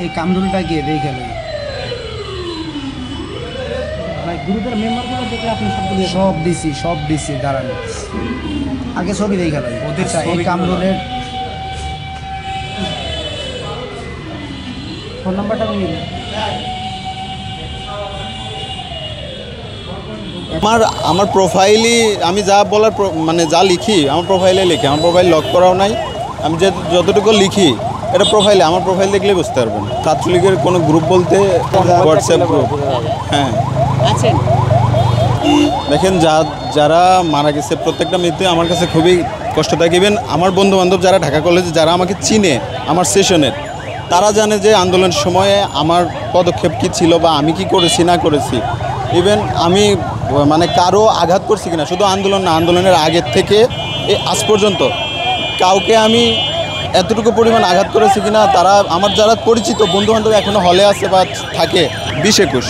এই কামরুলটা গিয়ে দেখে লই। ভাই গ্রুপের মেম্বারগুলো দেখলে আপনি সবগুলো সব দিছি দাঁড়ান আগে ছবি দেখে লই। ওদের আচ্ছা, এই ছবিগুলো কামরুলের ফোন নাম্বারটা নিন। আমার প্রোফাইলই আমি যা বলার মানে যা লিখি আমার প্রোফাইলে লিখি, আমার প্রোফাইল লক করাও নাই। আমি যে যতটুকু লিখি এটা প্রোফাইলে, আমার প্রোফাইল দেখলেই বুঝতে পারবেন। ছাত্রলীগের কোনো গ্রুপ বলতে হোয়াটসঅ্যাপ গ্রুপ। হ্যাঁ আছেন দেখেন, যারা মারা গেছে প্রত্যেকটা মৃত্যু আমার কাছে খুবই কষ্টদায়ক। ইভেন আমার বন্ধুবান্ধব যারা ঢাকা কলেজে যারা আমাকে চিনে আমার সেশনের, তারা জানে যে আন্দোলনের সময়ে আমার পদক্ষেপ কী ছিল বা আমি কি করেছি না করেছি। ইভেন আমি মানে কারো আঘাত করছি কিনা, শুধু আন্দোলন না, আন্দোলনের আগের থেকে আজ পর্যন্ত কাউকে আমি এতটুকু পরিমাণ আঘাত করেছি কিনা, তারা আমার যারা পরিচিত বন্ধুবান্ধব এখনও হলে আছে বা থাকে 20-21